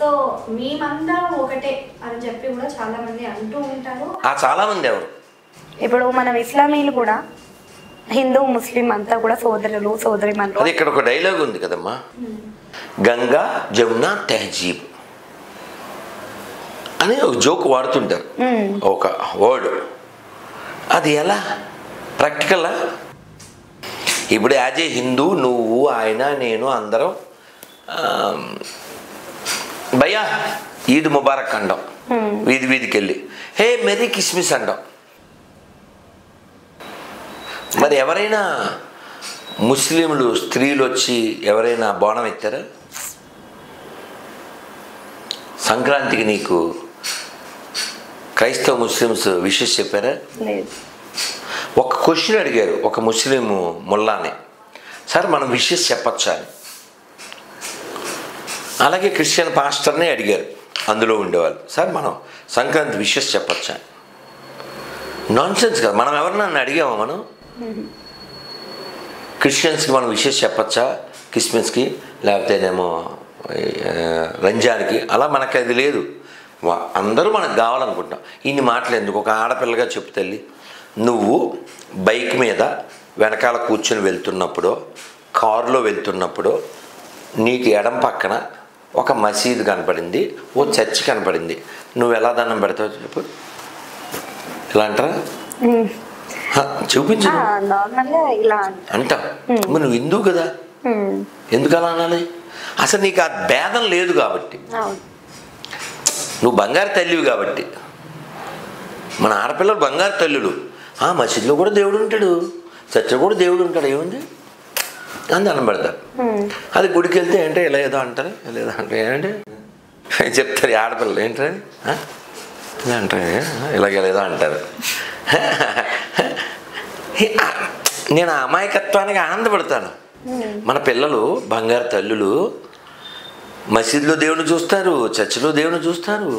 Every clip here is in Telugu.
సో మేమంతా ఒకటే అని చెప్పి కూడా చాలా మంది అంటూ ఉంటారు. చాలా మంది ఎవరు ఇప్పుడు మనం ఇస్లామీలు కూడా హిందూ ముస్లిం అంతా కూడా సోదరులు సోదరిమణులు. అది ఇక్కడ ఒక డైలాగ్ ఉంది కదమ్మా, గంగా జమున తెహజీబ్ అని ఒక జోక్ వాడుతుంటారు, ఒక వర్డ్. అది ఎలా ప్రాక్టికల్లా? ఇప్పుడు యాజ్ ఏ హిందూ నువ్వు ఆయన నేను అందరం భయ్యా ఈద్ ముబారక్ అండం, వీధి వీధికి వెళ్ళి హే మెరీ కిస్మిస్ అండం. మరి ఎవరైనా ముస్లింలు స్త్రీలు వచ్చి ఎవరైనా బోనం ఎత్తారా? సంక్రాంతికి నీకు క్రైస్తవ ముస్లిమ్స్ విషెస్ చెప్పారా? ఒక క్వశ్చన్ అడిగారు ఒక ముస్లిం ముల్లాని, సార్ మనం విషెస్ చెప్పచ్చా అని. అలాగే క్రిస్టియన్ పాస్టర్ని అడిగారు అందులో ఉండేవాళ్ళు, సార్ మనం సంక్రాంతి విషెస్ చెప్పచ్చా? నాన్ సెన్స్ కదా. మనం ఎవరినన్నా అడిగామా? మనం క్రిస్టియన్స్కి మనం విషెస్ చెప్పచ్చా, క్రిస్మస్కి లేకపోతేనేమో రంజాన్కి? అలా మనకి అది లేదు. అందరూ మనకు కావాలనుకుంటాం. ఇన్ని మాటలు ఎందుకు? ఒక ఆడపిల్లగా చెప్పు తల్లి, నువ్వు బైక్ మీద వెనకాల కూర్చొని వెళ్తున్నప్పుడు, కారులో వెళ్తున్నప్పుడు నీకు ఎడం పక్కన ఒక మసీదు కనపడింది, ఓ చర్చ్ కనపడింది, నువ్వు ఎలా దండం పెడతావు చెప్పు? ఇలా అంటారా? చూపించు అంటా. మరి నువ్వు హిందూ కదా, ఎందుకు అలా అనాలి? అసలు నీకు ఆ భేదం లేదు కాబట్టి, నువ్వు బంగారు తల్లివి కాబట్టి. మన ఆడపిల్లలు బంగారు తల్లులు. మసీదులో కూడా దేవుడు ఉంటాడు, చర్చలో కూడా దేవుడు ఉంటాడు, ఏముంది అని దండం పెడతారు. అది గుడికి వెళ్తే ఏంటో ఇలా ఏదో అంటారు, ఇలా ఏదో అంటారు, ఏంటంటే చెప్తారు ఈ ఆడపిల్లలు ఏంటంటే ఇలా అంటారు, ఇలాగేదో అంటారు. నేను ఆ అమాయకత్వానికి ఆనందపడతాను. మన పిల్లలు బంగారు తల్లులు మసీదులో దేవుని చూస్తారు, చర్చిలో దేవుని చూస్తారు,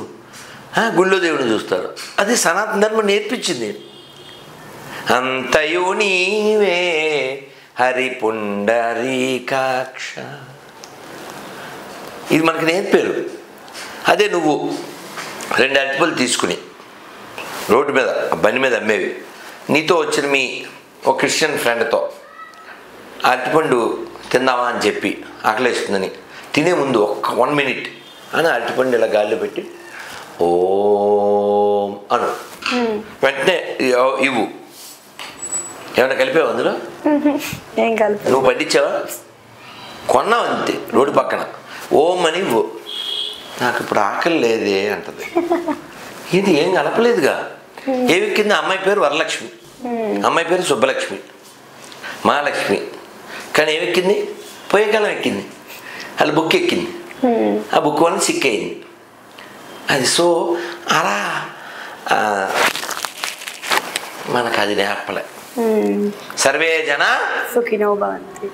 గుళ్ళో దేవుని చూస్తారు. అది సనాతన ధర్మం నేర్పించింది. అంతయు నీవే హరి పుండరీకాక్ష, ఇది మనకు నేర్పారు. అదే నువ్వు 2 అరటిపళ్ళు తీసుకుని రోడ్డు మీద బండి మీద అమ్మేవి, నీతో వచ్చిన మీ ఒక క్రిస్టియన్ ఫ్రెండ్తో అరటిపండు తిందామా అని చెప్పి ఆకలేస్తుందని తినే ముందు 1 మినిట్ అని అరటిపండు ఇలా గాల్లో పెట్టి ఓం అను, వెంటనే ఇవ్వు. ఏమైనా కలిపావు అందులో? నువ్వు పండించావా? కొన్నావు అంతే, రోడ్డు పక్కన ఓం అని ఇవ్వు. నాకు ఇప్పుడు ఆకలి లేదే అంటది. ఇది ఏం కలపలేదుగా. ఏవెక్కింది? అమ్మాయి పేరు వరలక్ష్మి, అమ్మాయి పేరు సుబ్బలక్ష్మి, మహాలక్ష్మి. కానీ ఏమెక్కింది? పోయే కాలం ఎక్కింది, వాళ్ళ బుక్ ఎక్కింది, ఆ బుక్ వల్ల సిక్ అయింది. అది సో అలా మనకు అది నేర్పలే. సర్వే జన సుఖినో భవంతు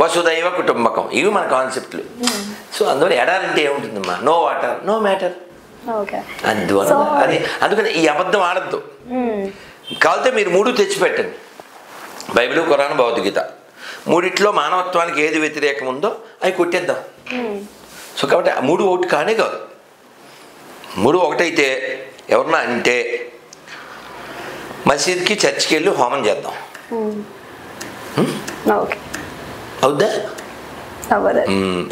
వసుదైవ కుటుంబకం, ఇవి మన కాన్సెప్ట్లు. సో అందువల్ల ఎడారంటే ఏముంటుందమ్మా? No water no matter. అందువల్ల అది అందుకని ఈ అబద్ధం ఆడద్దు. కావాలంటే మీరు 3 తెచ్చిపెట్టండి, బైబిల్, ఖురాన్, భగవద్గీత. 3 మానవత్వానికి ఏది వ్యతిరేకం ఉందో అవి కొట్టేద్దాం. సో కాబట్టి ఆ 3 ఒకటి కానే కాదు. 3 ఒకటైతే ఎవరన్నా అంటే మసీద్కి చర్చికి వెళ్ళి హోమం చేద్దాం. అవుద్దా?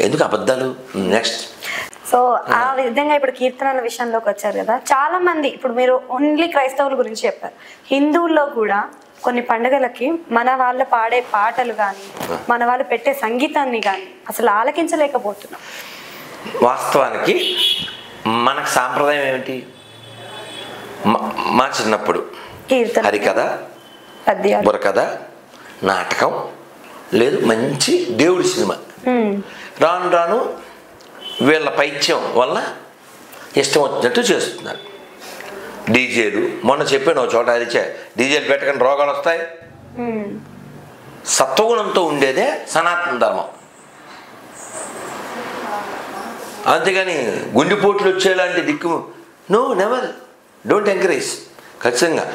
ఎందుకు అబద్ధాలు? నెక్స్ట్. సో ఆ విధంగా ఇప్పుడు కీర్తనల విషయంలోకి వచ్చారు కదా, చాలా మంది ఇప్పుడు మీరు ఓన్లీ క్రైస్తవుల గురించి చెప్పారు, హిందువుల్లో కూడా కొన్ని పండుగలకి మన వాళ్ళు పాడే పాటలు కానీ మన వాళ్ళు పెట్టే సంగీతాన్ని కానీ అసలు ఆలకించలేకపోతున్నాం. వాస్తవానికి మనకు సాంప్రదాయం ఏమిటి? మా చిన్నప్పుడు హరికథ, బుర్రకథ, నాటకం, లేదు మంచి దేవుడి సినిమా. రాను రాను వీళ్ళ పైత్యం వల్ల ఇష్టం వచ్చినట్టు చేస్తున్నారు. డీజేలు, మొన్న చెప్పాను చోట అరిచా, డీజేలు పెట్టకుండా రోగాలు వస్తాయి. సత్వగుణంతో ఉండేదే సనాతన ధర్మం. అంతేగాని గుండెపోట్లు వచ్చేలాంటి దిక్కు నో, నెవర్, డోంట్ ఎంకరేజ్. ఖచ్చితంగా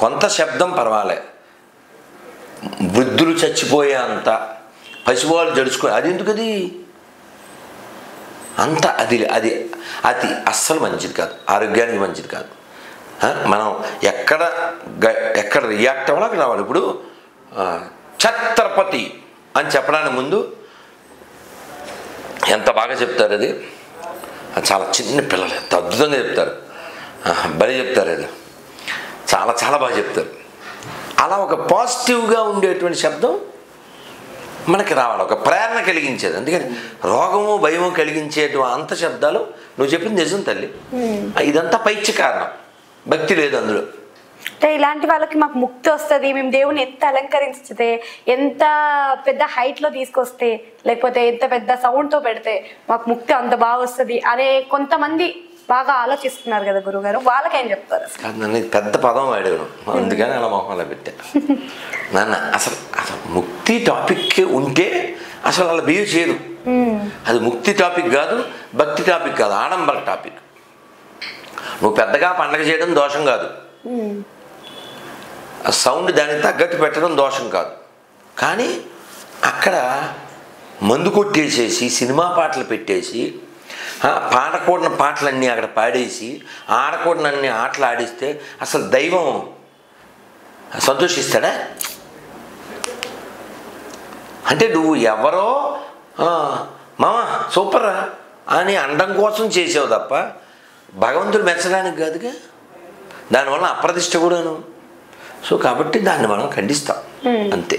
కొంత శబ్దం పర్వాలే, వృద్ధులు చచ్చిపోయే అంత, పసివాళ్ళు జడుచుకో, అది ఎందుకు? అది అంత అది అది అది అస్సలు మంచిది కాదు, ఆరోగ్యానికి మంచిది కాదు. మనం ఎక్కడ రియాక్ట్ అవ్వాలి అక్కడ రావాలి. ఇప్పుడు ఛత్రపతి అని చెప్పడానికి ముందు ఎంత బాగా చెప్తారు, అది చాలా చిన్న పిల్లలు ఎంత అద్భుతంగా చెప్తారు, భలే చెప్తారు, అది చాలా చాలా బాగా చెప్తారు. అలా ఒక పాజిటివ్గా ఉండేటువంటి శబ్దం మనకి రావాలి, ఒక ప్రేరణ కలిగించేది. అందుకని రోగము భయము కలిగించేటువంటి అంత శబ్దాలు నువ్వు చెప్పింది నిజం తల్లి. ఇదంతా పైచ్య కారణం, భక్తి లేదు అందులో. అంటే ఇలాంటి వాళ్ళకి మాకు ముక్తి వస్తుంది, మేము దేవుని ఎంత అలంకరించితే, ఎంత పెద్ద హైట్లో తీసుకొస్తే, లేకపోతే ఎంత పెద్ద సౌండ్తో పెడితే మాకు ముక్తి అంత బాగా వస్తుంది అనే కొంతమంది బాగా ఆలోచిస్తున్నారు కదా గురుగారు, వాళ్ళకేం చెప్తారు? నన్ను పెద్ద పదం వాడాను, అందుకని అలా మొహంలో పెట్టా. నాన్న అసలు ముక్తి టాపిక్ ఉంటే అసలు అలా బిహేవ్ చేయదు. అది ముక్తి టాపిక్ కాదు, భక్తి టాపిక్ కాదు, ఆడంబర టాపిక్. నువ్వు పెద్దగా పండగ చేయడం దోషం కాదు, సౌండ్ దానికి తగ్గట్టు పెట్టడం దోషం కాదు. కానీ అక్కడ మందు కొట్టేసేసి సినిమా పాటలు పెట్టేసి పాడకూడని పాటలన్నీ అక్కడ పాడేసి ఆడకూడనన్ని ఆటలు ఆడిస్తే అసలు దైవం సంతోషిస్తాడా? అంటే నువ్వు ఎవరో మామ సూపర్ అని అనడం కోసం చేసావు తప్ప భగవంతుడు మెచ్చడానికి కాదుగా. దానివల్ల అప్రతిష్ట కూడాను. సో కాబట్టి దాన్ని మనం ఖండిస్తాం అంతే.